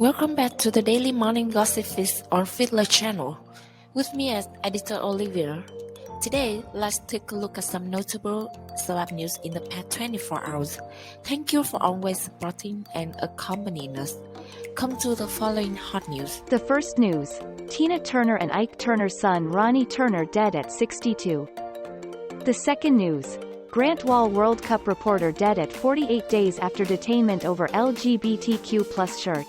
Welcome back to the daily morning gossip feed on Fidlar channel. With me as editor Olivia. Today, let's take a look at some notable celeb news in the past 24 hours. Thank you for always supporting and accompanying us. Come to the following hot news. The first news: Tina Turner and Ike Turner's son Ronnie Turner dead at 62. The second news: Wahl World Cup reporter dead at 48 days after detainment over LGBTQ shirt.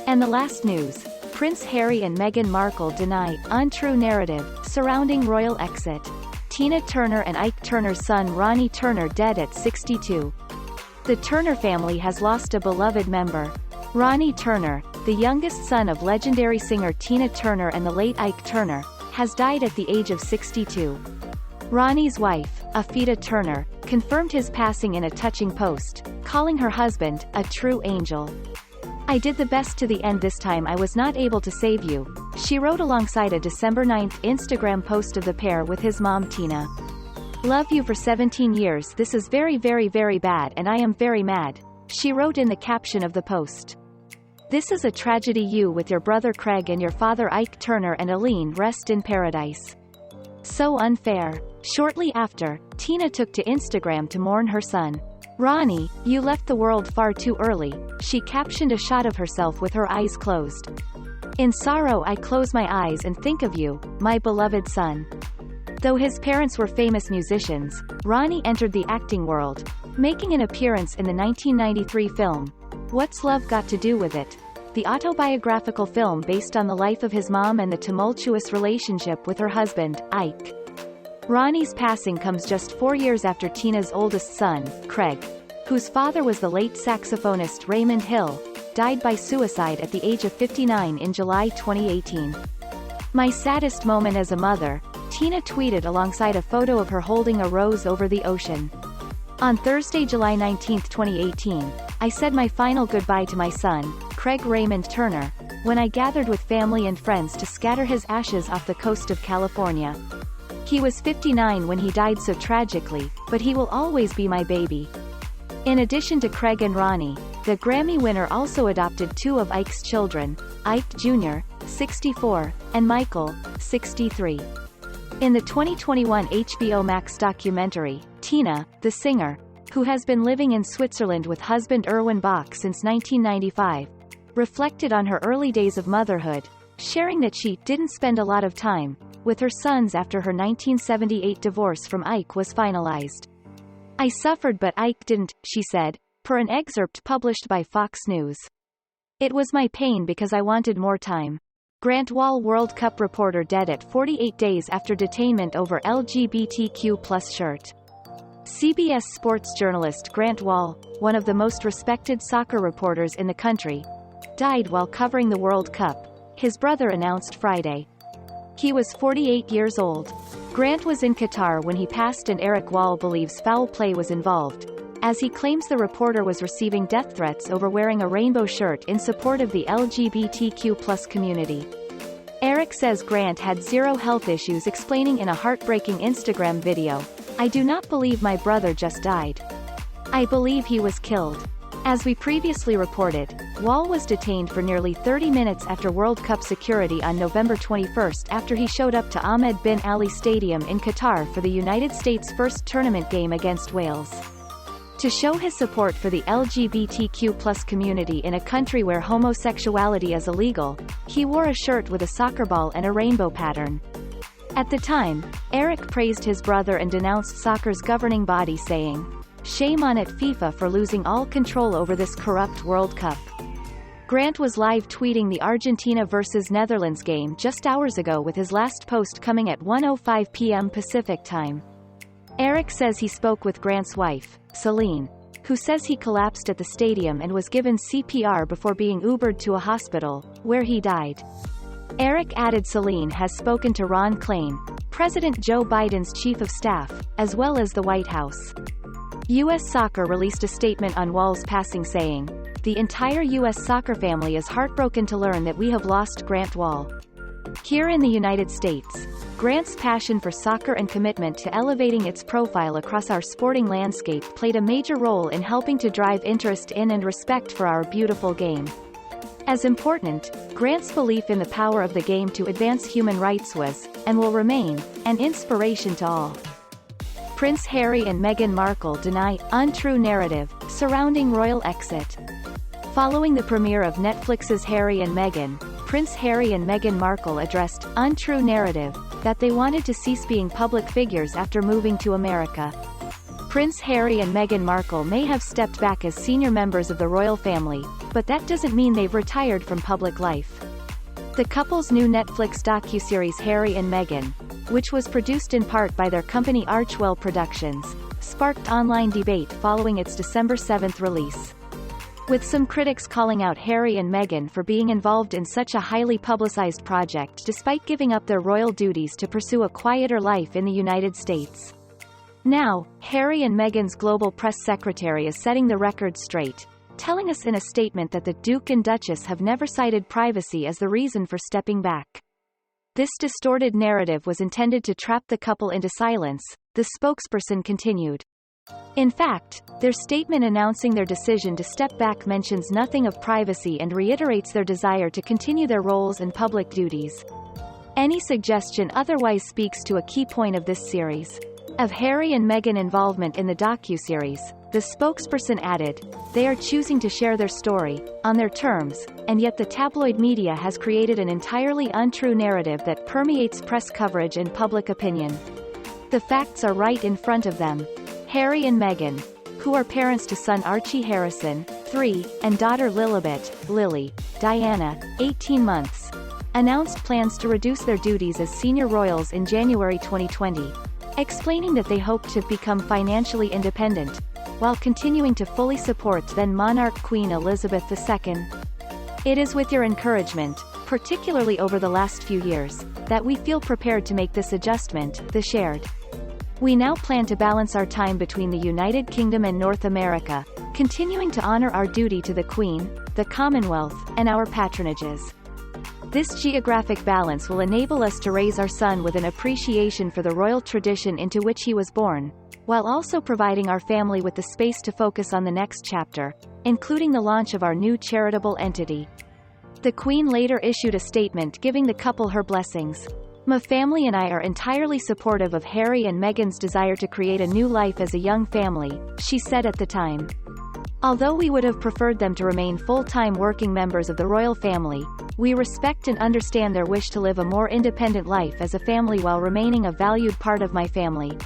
And the last news: Prince Harry and Meghan Markle deny untrue narrative surrounding royal exit. Tina Turner and Ike Turner's son Ronnie Turner dead at 62. The Turner family has lost a beloved member. Ronnie Turner, the youngest son of legendary singer Tina Turner and the late Ike Turner, has died at the age of 62. Ronnie's wife, Afida Turner, confirmed his passing in a touching post, calling her husband a true angel. "I did the best to the end this time. I was not able to save you," she wrote alongside a December 9th Instagram post of the pair with his mom Tina. "Love you for 17 years. This is very very bad and I am very mad," she wrote in the caption of the post. "This is a tragedy. You with your brother Craig and your father Ike Turner and Aline rest in paradise. So unfair." Shortly after, Tina took to Instagram to mourn her son. "Ronnie, you left the world far too early," she captioned a shot of herself with her eyes closed. "In sorrow I close my eyes and think of you, my beloved son." Though his parents were famous musicians, Ronnie entered the acting world, making an appearance in the 1993 film, What's Love Got to Do With It?, the autobiographical film based on the life of his mom and the tumultuous relationship with her husband, Ike. Ronnie's passing comes just 4 years after Tina's oldest son, Craig, whose father was the late saxophonist Raymond Hill, died by suicide at the age of 59 in July 2018. "My saddest moment as a mother," Tina tweeted alongside a photo of her holding a rose over the ocean. "On Thursday, July 19, 2018, I said my final goodbye to my son, Craig Raymond Turner, when I gathered with family and friends to scatter his ashes off the coast of California. He was 59 when he died so tragically, but he will always be my baby." In addition to Craig and Ronnie, the Grammy winner also adopted two of Ike's children, Ike Jr., 64, and Michael, 63. In the 2021 HBO Max documentary, Tina, the singer, who has been living in Switzerland with husband Erwin Bach since 1995, reflected on her early days of motherhood, sharing that she didn't spend a lot of time with her sons after her 1978 divorce from Ike was finalized. "I suffered but Ike didn't," she said, per an excerpt published by Fox News. "It was my pain because I wanted more time." Wahl World Cup reporter dead at 48 days after detainment over LGBTQ shirt. CBS sports journalist Grant Wahl, one of the most respected soccer reporters in the country, died while covering the World Cup, his brother announced Friday. He was 48 years old. Grant was in Qatar when he passed, and Eric Wahl believes foul play was involved, as he claims the reporter was receiving death threats over wearing a rainbow shirt in support of the LGBTQ community. Eric says Grant had zero health issues, explaining in a heartbreaking Instagram video, "I do not believe my brother just died. I believe he was killed." As we previously reported, Wahl was detained for nearly 30 minutes after World Cup security on November 21 after he showed up to Ahmed bin Ali Stadium in Qatar for the United States' first tournament game against Wales. To show his support for the LGBTQ community in a country where homosexuality is illegal, he wore a shirt with a soccer ball and a rainbow pattern. At the time, Eric praised his brother and denounced soccer's governing body, saying, "Shame on it, FIFA, for losing all control over this corrupt World Cup." Grant was live tweeting the Argentina vs Netherlands game just hours ago, with his last post coming at 1:05 p.m. Pacific time. Eric says he spoke with Grant's wife, Celine, who says he collapsed at the stadium and was given CPR before being Ubered to a hospital, where he died. Eric added Celine has spoken to Ron Klain, President Joe Biden's chief of staff, as well as the White House. U.S. Soccer released a statement on Wahl's passing saying, "The entire U.S. soccer family is heartbroken to learn that we have lost Grant Wahl." Here in the United States, Grant's passion for soccer and commitment to elevating its profile across our sporting landscape played a major role in helping to drive interest in and respect for our beautiful game. As important, Grant's belief in the power of the game to advance human rights was, and will remain, an inspiration to all. Prince Harry and Meghan Markle deny untrue narrative surrounding royal exit. Following the premiere of Netflix's Harry and Meghan, Prince Harry and Meghan Markle addressed untrue narrative that they wanted to cease being public figures after moving to America. Prince Harry and Meghan Markle may have stepped back as senior members of the royal family, but that doesn't mean they've retired from public life. The couple's new Netflix docuseries Harry and Meghan, which was produced in part by their company Archwell Productions, sparked online debate following its December 7 release. With some critics calling out Harry and Meghan for being involved in such a highly publicized project despite giving up their royal duties to pursue a quieter life in the United States. Now, Harry and Meghan's global press secretary is setting the record straight, telling us in a statement that the Duke and Duchess have never cited privacy as the reason for stepping back. This distorted narrative was intended to trap the couple into silence, the spokesperson continued. In fact, their statement announcing their decision to step back mentions nothing of privacy and reiterates their desire to continue their roles and public duties. Any suggestion otherwise speaks to a key point of this series. Of Harry and Meghan involvement in the docuseries, the spokesperson added, "They are choosing to share their story, on their terms, and yet the tabloid media has created an entirely untrue narrative that permeates press coverage and public opinion. The facts are right in front of them." Harry and Meghan, who are parents to son Archie Harrison, 3, and daughter Lilibet, Lily, Diana, 18 months, announced plans to reduce their duties as senior royals in January 2020. Explaining that they hope to become financially independent, while continuing to fully support then monarch Queen Elizabeth II. "It is with your encouragement, particularly over the last few years, that we feel prepared to make this adjustment," they shared. "We now plan to balance our time between the United Kingdom and North America, continuing to honor our duty to the Queen, the Commonwealth, and our patronages. This geographic balance will enable us to raise our son with an appreciation for the royal tradition into which he was born, while also providing our family with the space to focus on the next chapter, including the launch of our new charitable entity." The Queen later issued a statement giving the couple her blessings. "My family and I are entirely supportive of Harry and Meghan's desire to create a new life as a young family," she said at the time. "Although we would have preferred them to remain full-time working members of the royal family, we respect and understand their wish to live a more independent life as a family while remaining a valued part of my family."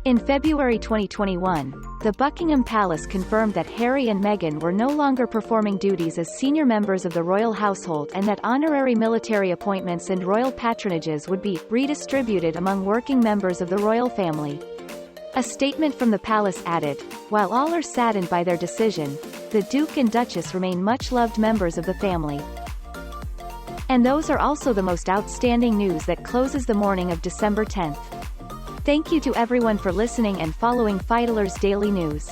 In February 2021, the Buckingham Palace confirmed that Harry and Meghan were no longer performing duties as senior members of the royal household and that honorary military appointments and royal patronages would be redistributed among working members of the royal family. A statement from the palace added, "While all are saddened by their decision, the Duke and Duchess remain much-loved members of the family." And those are also the most outstanding news that closes the morning of December 10th. Thank you to everyone for listening and following Fidlar's Daily News.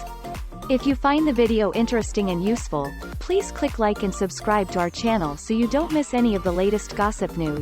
If you find the video interesting and useful, please click like and subscribe to our channel so you don't miss any of the latest gossip news.